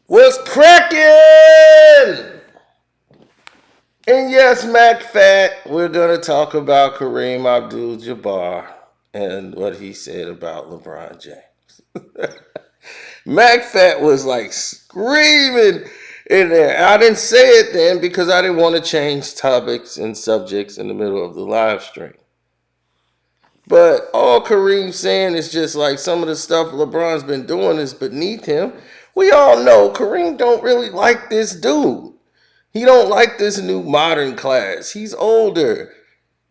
What's cracking? And yes, MacFat, we're going to talk about Kareem Abdul Jabbar and what he said about LeBron James. MacFat was like screaming in there. I didn't say it then because I didn't want to change topics and subjects in the middle of the live stream. But all Kareem's saying is just like some of the stuff LeBron's been doing is beneath him. We all know Kareem don't really like this dude. He don't like this new modern class. He's older.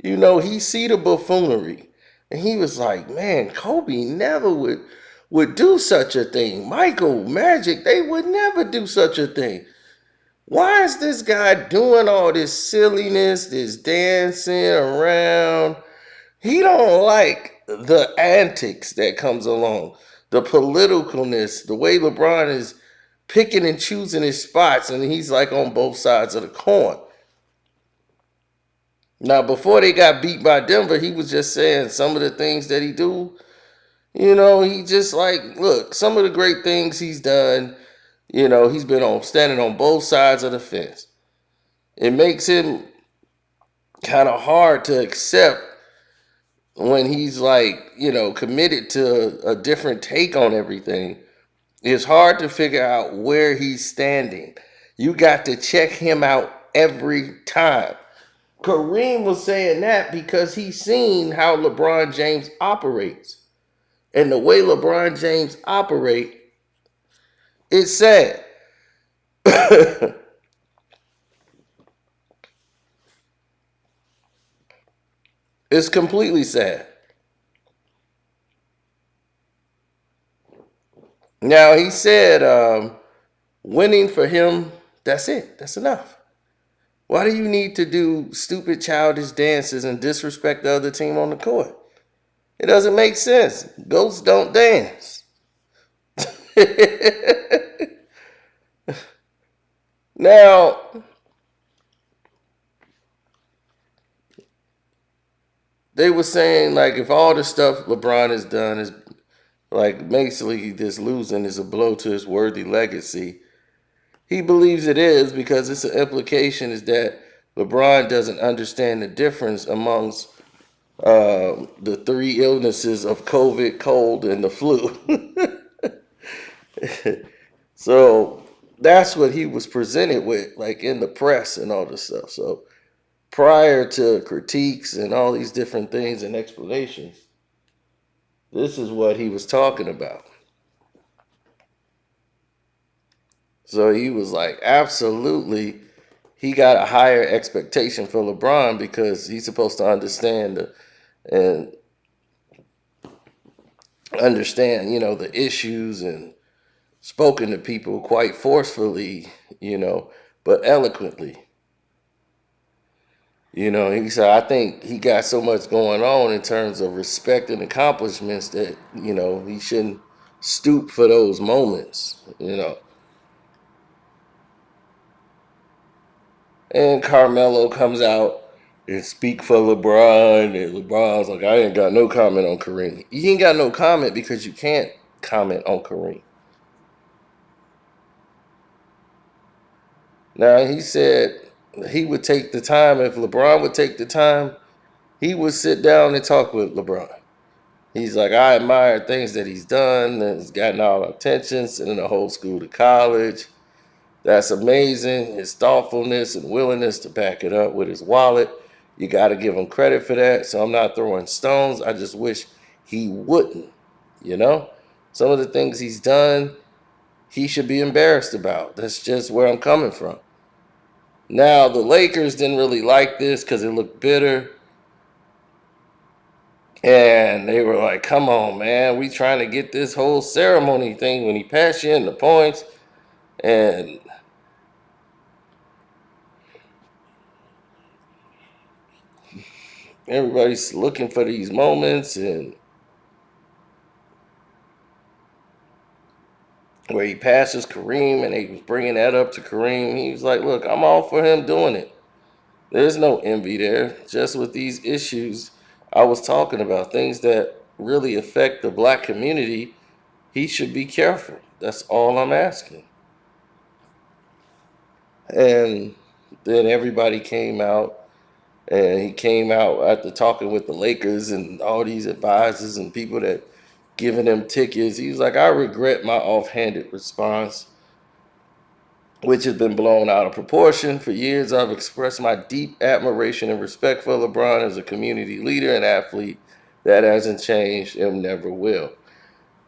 He see the buffoonery. And he was like, man, Kobe never would do such a thing. Michael, Magic, they would never do such a thing. Why is this guy doing all this silliness, this dancing around? He don't like the antics that comes along, the politicalness, the way LeBron is picking and choosing his spots, and he's like on both sides of the coin. Now, before they got beat by Denver, he was just saying some of the things that he do. He just like, look, some of the great things he's done. He's been on standing on both sides of the fence. It makes him kind of hard to accept when he's like, committed to a different take on everything. It's hard to figure out where he's standing. You got to check him out every time. Kareem was saying that because he's seen how LeBron James operates. And the way LeBron James operates, it's sad. It's completely sad. Now, he said winning for him, that's it. That's enough. Why do you need to do stupid childish dances and disrespect the other team on the court? It doesn't make sense. Ghosts don't dance. Now, they were saying like if all the stuff LeBron has done is like basically this losing is a blow to his worthy legacy. He believes it is because it's an implication is that LeBron doesn't understand the difference amongst the three illnesses of COVID, cold, and the flu. So that's what he was presented with, like in the press and all this stuff. So prior to critiques and all these different things and explanations, this is what he was talking about. So he was like, absolutely, he got a higher expectation for LeBron because he's supposed to and understand, the issues and spoken to people quite forcefully, but eloquently. He said, I think he got so much going on in terms of respect and accomplishments that, he shouldn't stoop for those moments. And Carmelo comes out and speak for LeBron, and LeBron's like, I ain't got no comment on Kareem. You ain't got no comment because you can't comment on Kareem. Now, he said he would take the time, if LeBron would take the time, he would sit down and talk with LeBron. He's like, I admire things that he's done, and he's gotten all the attention, sending the whole school to college. That's amazing. His thoughtfulness and willingness to back it up with his wallet. You got to give him credit for that. So I'm not throwing stones. I just wish he wouldn't, you know? Some of the things he's done, he should be embarrassed about. That's just where I'm coming from. Now, the Lakers didn't really like this because it looked bitter. And they were like, come on, man. We trying to get this whole ceremony thing when he passed you in the points. And everybody's looking for these moments and where he passes Kareem and they was bringing that up to Kareem. He was like, look, I'm all for him doing it. There's no envy there. Just with these issues I was talking about, things that really affect the black community, he should be careful. That's all I'm asking. And then everybody came out, and he came out after talking with the Lakers and all these advisors and people that giving him tickets. He was like, I regret my offhanded response, which has been blown out of proportion. For years, I've expressed my deep admiration and respect for LeBron as a community leader and athlete. That hasn't changed and never will.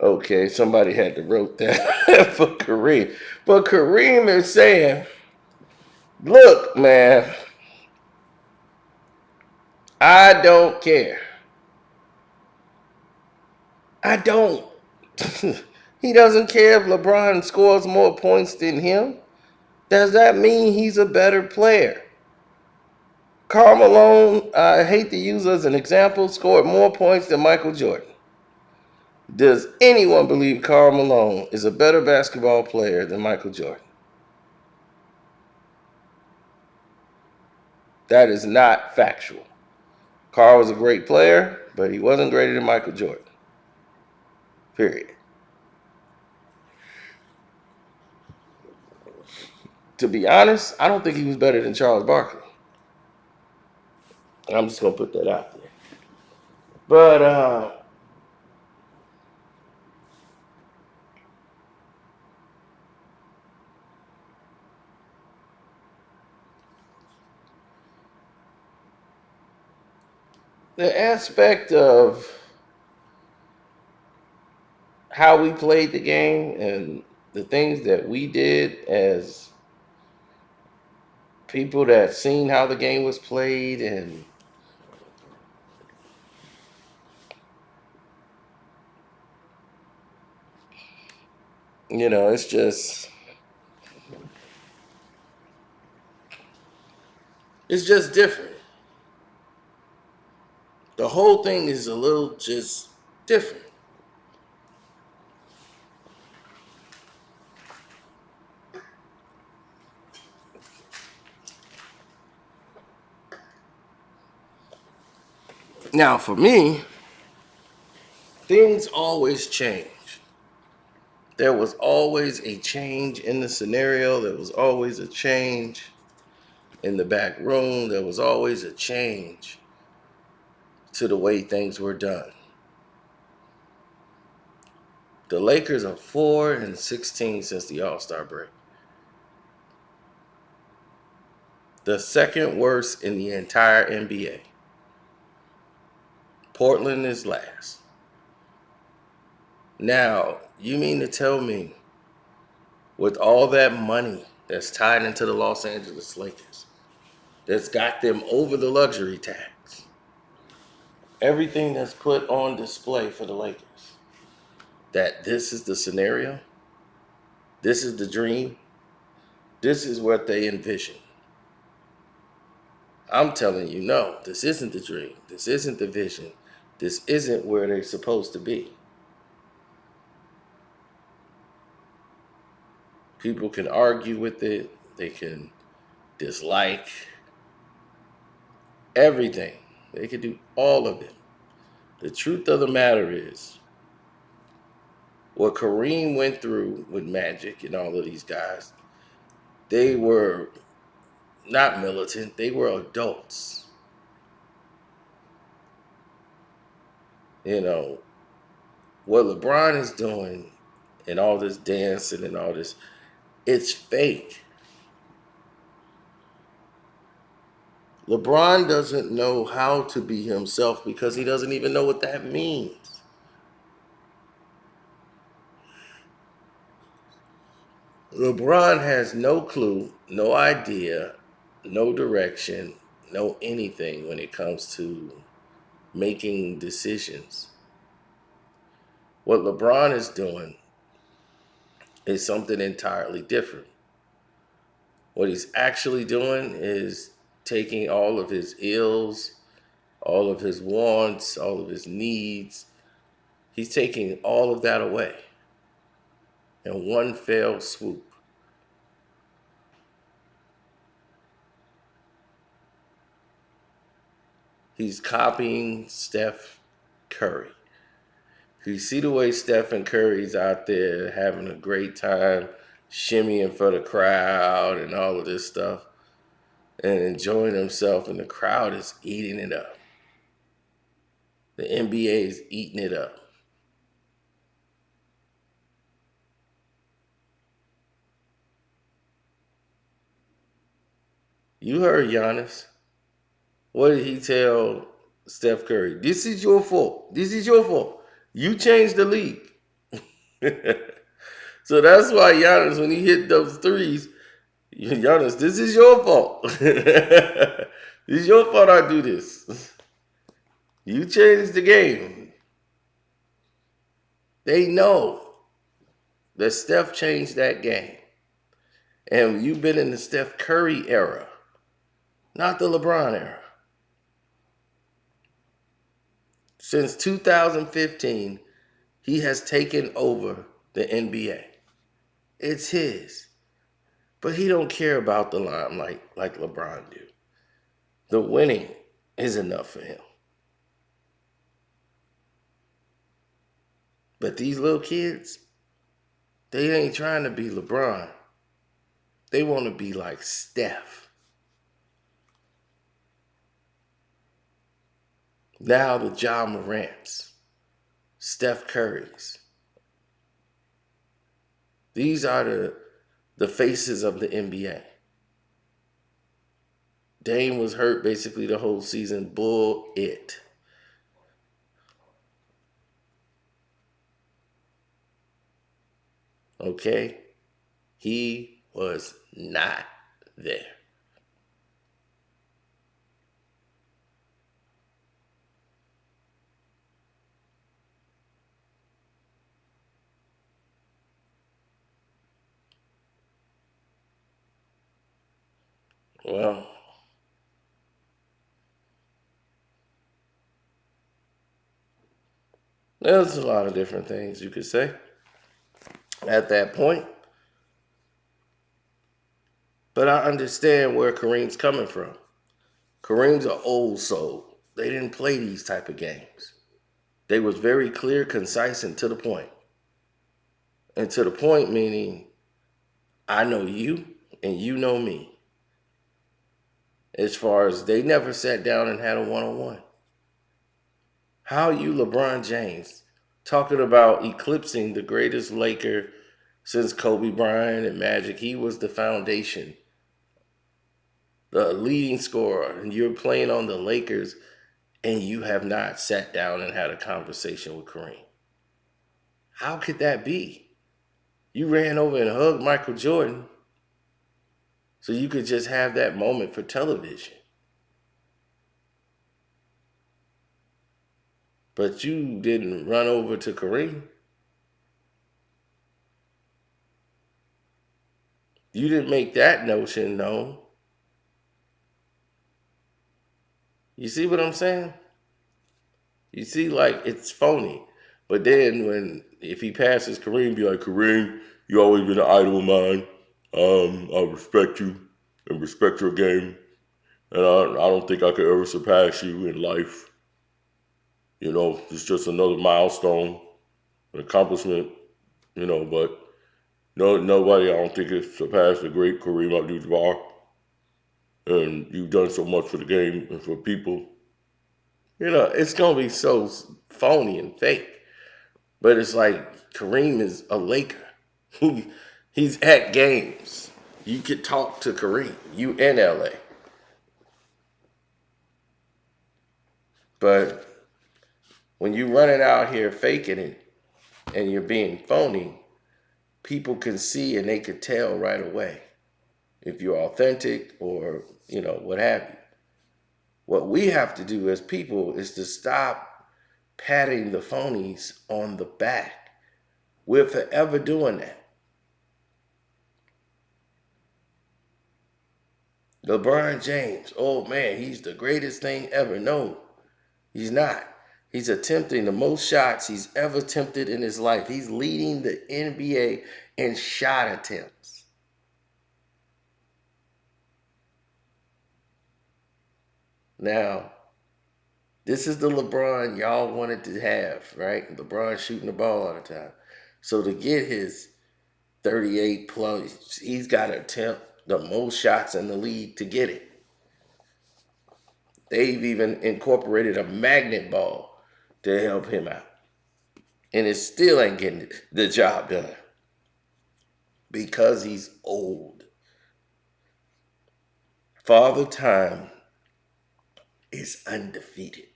Okay, somebody had to wrote that for Kareem. But Kareem is saying, look, man, I don't care. I don't. He doesn't care if LeBron scores more points than him. Does that mean he's a better player? Karl Malone, I hate to use as an example, scored more points than Michael Jordan. Does anyone believe Karl Malone is a better basketball player than Michael Jordan? That is not factual. Karl was a great player, but he wasn't greater than Michael Jordan. Period. To be honest, I don't think he was better than Charles Barkley. I'm just gonna put that out there. But the aspect of how we played the game and the things that we did as people that seen how the game was played, and it's just different. The whole thing is a little just different. Now, for me, things always change. There was always a change in the scenario. There was always a change in the back room. There was always a change to the way things were done. The Lakers are 4-16 since the All-Star break. The second worst in the entire NBA. Portland is last. Now, you mean to tell me, with all that money that's tied into the Los Angeles Lakers, that's got them over the luxury tax, everything that's put on display for the Lakers, that this is the scenario, this is the dream, this is what they envision? I'm telling you, no, this isn't the dream. This isn't the vision. This isn't where they're supposed to be. People can argue with it. They can dislike everything. They can do all of it. The truth of the matter is, what Kareem went through with Magic and all of these guys, they were not militant. They were adults. You know, what LeBron is doing and all this dancing and all this, it's fake. LeBron doesn't know how to be himself because he doesn't even know what that means. LeBron has no clue, no idea, no direction, no anything when it comes to making decisions. What LeBron is doing is something entirely different. What he's actually doing is taking all of his ills, all of his wants, all of his needs. He's taking all of that away in one fell swoop. He's copying Steph Curry. You see the way Stephen Curry's out there having a great time, shimmying for the crowd and all of this stuff and enjoying himself, and the crowd is eating it up. The NBA is eating it up. You heard Giannis. What did he tell Steph Curry? This is your fault. This is your fault. You changed the league. So that's why Giannis, when he hit those threes, Giannis, this is your fault. This is your fault I do this. You changed the game. They know that Steph changed that game. And you've been in the Steph Curry era, not the LeBron era. Since 2015, he has taken over the NBA. It's his. But he don't care about the limelight like LeBron do. The winning is enough for him. But these little kids, they ain't trying to be LeBron. They want to be like Steph. Now the Ja Morants, Steph Currys. These are the faces of the NBA. Dame was hurt basically the whole season. Bull it. Okay? He was not there. Well, there's a lot of different things you could say at that point. But I understand where Kareem's coming from. Kareem's an old soul. They didn't play these type of games. They was very clear, concise, and to the point. And to the point meaning, I know you and you know me. As far as they never sat down and had a one-on-one. How you, LeBron James, talking about eclipsing the greatest Laker since Kobe Bryant and Magic? He was the foundation, the leading scorer, and you're playing on the Lakers, and you have not sat down and had a conversation with Kareem. How could that be? You ran over and hugged Michael Jordan so you could just have that moment for television. But you didn't run over to Kareem. You didn't make that notion known. You see what I'm saying? You see, like, it's phony. But then if he passes Kareem, be like, Kareem, you always been an idol of mine. I respect you and respect your game. And I don't think I could ever surpass you in life. You know, it's just another milestone, an accomplishment, but nobody I don't think has surpassed the great Kareem Abdul Jabbar. And you've done so much for the game and for people. It's going to be so phony and fake. But it's like Kareem is a Laker. He's at games. You could talk to Kareem. You in LA. But when you running out here faking it and you're being phony, people can see and they could tell right away if you're authentic or, what have you. What we have to do as people is to stop patting the phonies on the back. We're forever doing that. LeBron James, oh man, he's the greatest thing ever. No, he's not. He's attempting the most shots he's ever attempted in his life. He's leading the NBA in shot attempts. Now, this is the LeBron y'all wanted to have, right? LeBron shooting the ball all the time. So to get his 38 plus. He's got to attempt the most shots in the league to get it. They've even incorporated a magnet ball to help him out. And it still ain't getting the job done because he's old. Father Time is undefeated.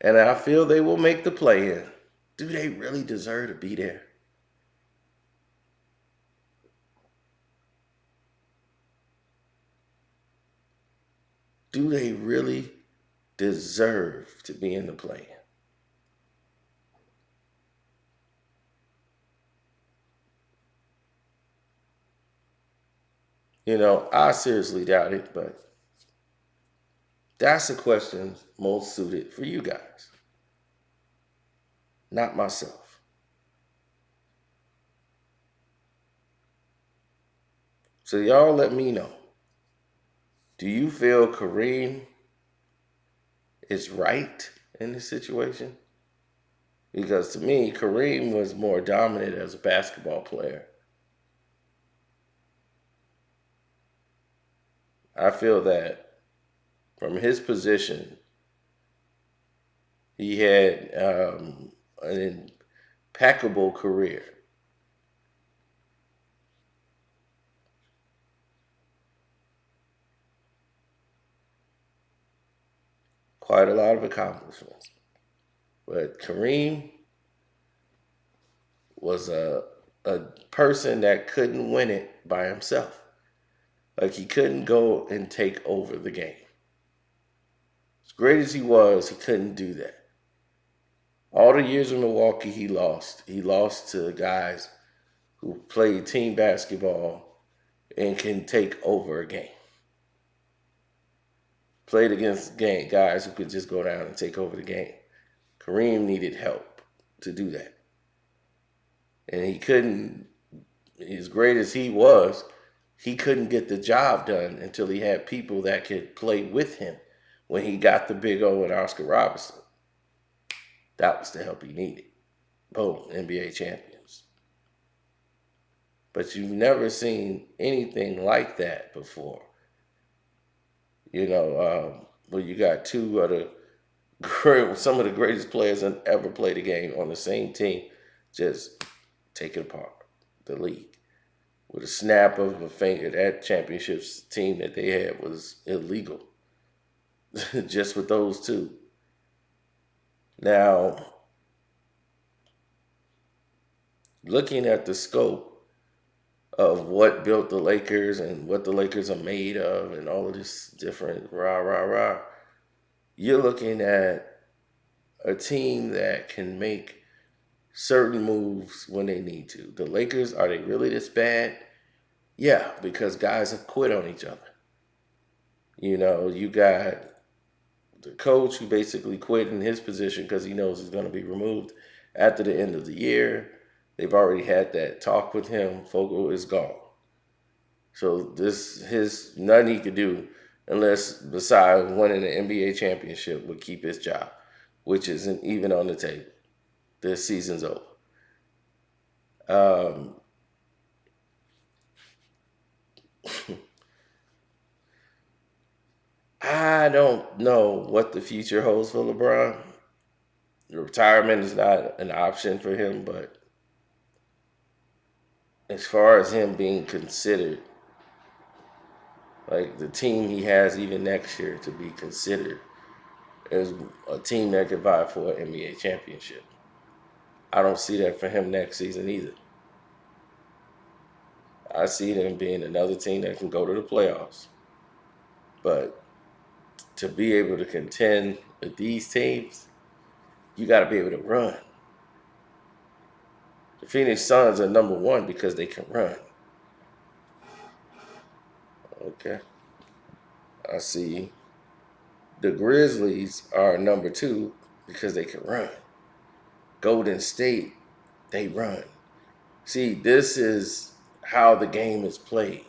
And I feel they will make the play in. Do they really deserve to be there? Do they really deserve to be in the play in? I seriously doubt it, but that's a question most suited for you guys, not myself. So y'all let me know. Do you feel Kareem is right in this situation? Because to me, Kareem was more dominant as a basketball player. I feel that from his position, he had an impeccable career. Quite a lot of accomplishments. But Kareem was a person that couldn't win it by himself. Like he couldn't go and take over the game. As great as he was, he couldn't do that. All the years in Milwaukee, he lost. He lost to guys who played team basketball and can take over a game. Played against guys who could just go down and take over the game. Kareem needed help to do that. And he couldn't, as great as he couldn't get the job done until he had people that could play with him when he got the Big O and Oscar Robertson. That was the help he needed. Boom, NBA champions. But you've never seen anything like that before. Well, you got two of some of the greatest players that ever played the game on the same team, just take it apart, the league. With a snap of a finger, that championships team that they had was illegal. Just with those two. Now, looking at the scope of what built the Lakers and what the Lakers are made of and all of this different rah, rah, rah, you're looking at a team that can make certain moves when they need to. The Lakers, are they really this bad? Yeah, because guys have quit on each other. You got the coach who basically quit in his position because he knows he's going to be removed after the end of the year. They've already had that talk with him. Fogel is gone. So his nothing he could do unless besides winning the NBA championship would keep his job, which isn't even on the table. This season's over. Um, I don't know what the future holds for LeBron. Retirement is not an option for him, but as far as him being considered, like the team he has even next year to be considered as a team that could vie for an NBA championship. I don't see that for him next season either. I see them being another team that can go to the playoffs. But to be able to contend with these teams, you got to be able to run. The Phoenix Suns are number one because they can run. Okay. I see the Grizzlies are number two because they can run. Golden State, they run. See, this is how the game is played.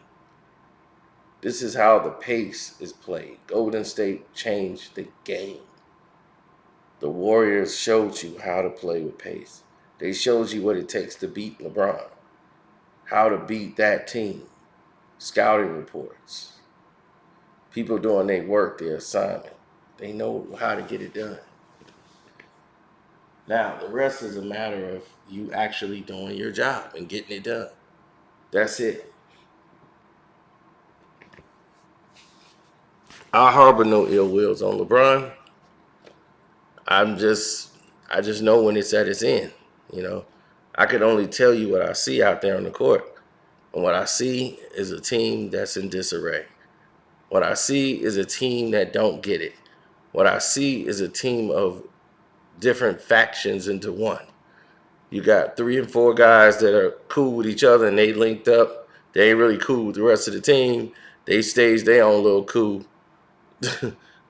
This is how the pace is played. Golden State changed the game. The Warriors showed you how to play with pace. They showed you what it takes to beat LeBron. how to beat that team, scouting reports, people doing their work, their assignment. They know how to get it done. Now, the rest is a matter of you actually doing your job and getting it done. That's it. I harbor no ill wills on LeBron. I'm just, I just know when it's at its end. You know, I could only tell you what I see out there on the court. And what I see is a team that's in disarray. What I see is a team that don't get it. What I see is a team of different factions into one. You got 3 and 4 guys that are cool with each other and they linked up. They ain't really cool with the rest of the team. They stage their own little cool.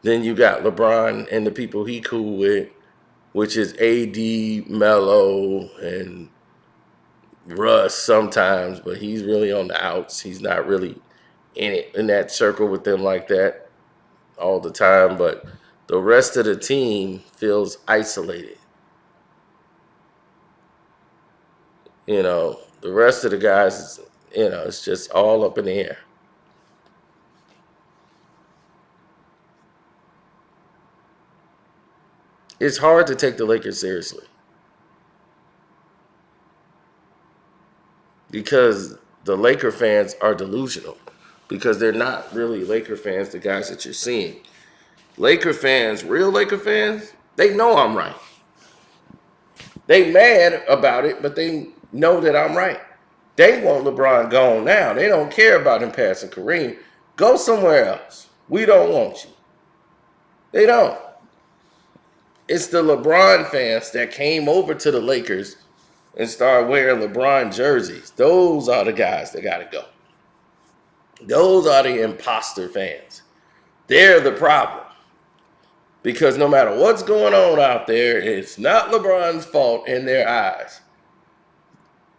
Then you got LeBron and the people he cool with, which is AD, Melo, and Russ sometimes, but he's really on the outs. He's not really in that circle with them like that all the time. But the rest of the team feels isolated. You know, the rest of the guys, it's just all up in the air. It's hard to take the Lakers seriously because the Laker fans are delusional because they're not really Laker fans, the guys that you're seeing. Laker fans, real Laker fans, they know I'm right. They mad about it, but they know that I'm right. They want LeBron gone now. They don't care about him passing Kareem. Go somewhere else. We don't want you. They don't. It's the LeBron fans that came over to the Lakers and started wearing LeBron jerseys. Those are the guys that got to go. Those are the imposter fans. They're the problem. Because no matter what's going on out there, it's not LeBron's fault in their eyes.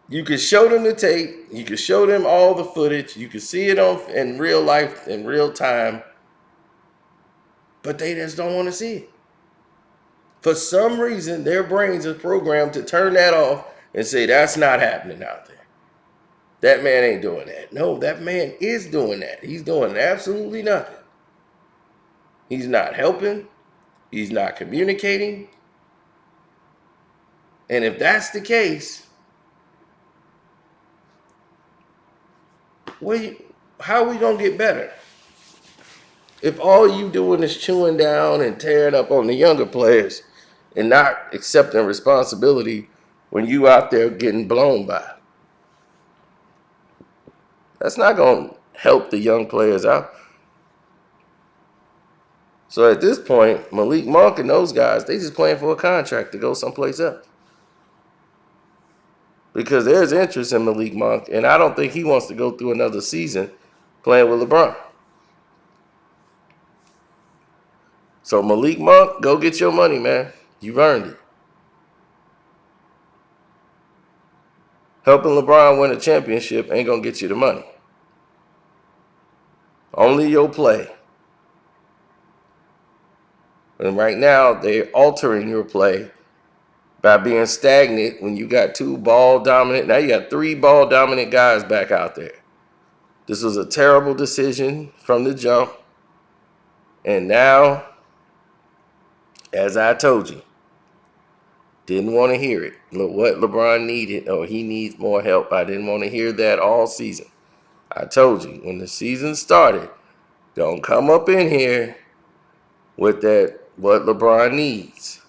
You can show them the tape. You can show them all the footage. You can see it in real life, in real time. But they just don't want to see it. For some reason, their brains are programmed to turn that off and say, that's not happening out there. That man ain't doing that. No, that man is doing that. He's doing absolutely nothing. He's not helping. He's not communicating. And if that's the case, how are we going to get better? If all you doing is chewing down and tearing up on the younger players and not accepting responsibility when you out there getting blown by, that's not going to help the young players out. So at this point, Malik Monk and those guys, they just playing for a contract to go someplace else. Because there's interest in Malik Monk, and I don't think he wants to go through another season playing with LeBron. So Malik Monk, go get your money, man. You've earned it. Helping LeBron win a championship ain't going to get you the money. Only your play. And right now, they're altering your play by being stagnant when you got 2 ball dominant. Now you got 3 ball dominant guys back out there. This was a terrible decision from the jump. And now, as I told you, didn't want to hear it. Look what LeBron needed, or he needs more help. I didn't want to hear that all season. I told you, when the season started, don't come up in here with that what LeBron needs.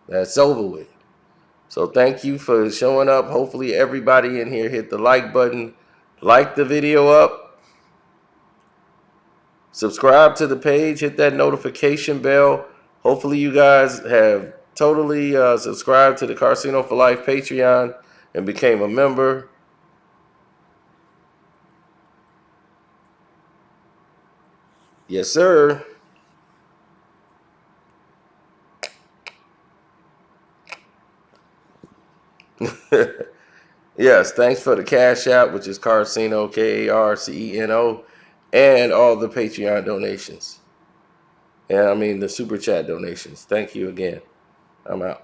That's over with. So thank you for showing up. Hopefully everybody in here hit the like button. Like the video up. Subscribe to the page. Hit that notification bell. Hopefully you guys have totally subscribed to the Casino for Life Patreon and became a member. Yes, sir. Yes, thanks for the Cash App, which is Carceno, Karceno, and all the Patreon donations. And I mean the Super Chat donations. Thank you again. I'm out.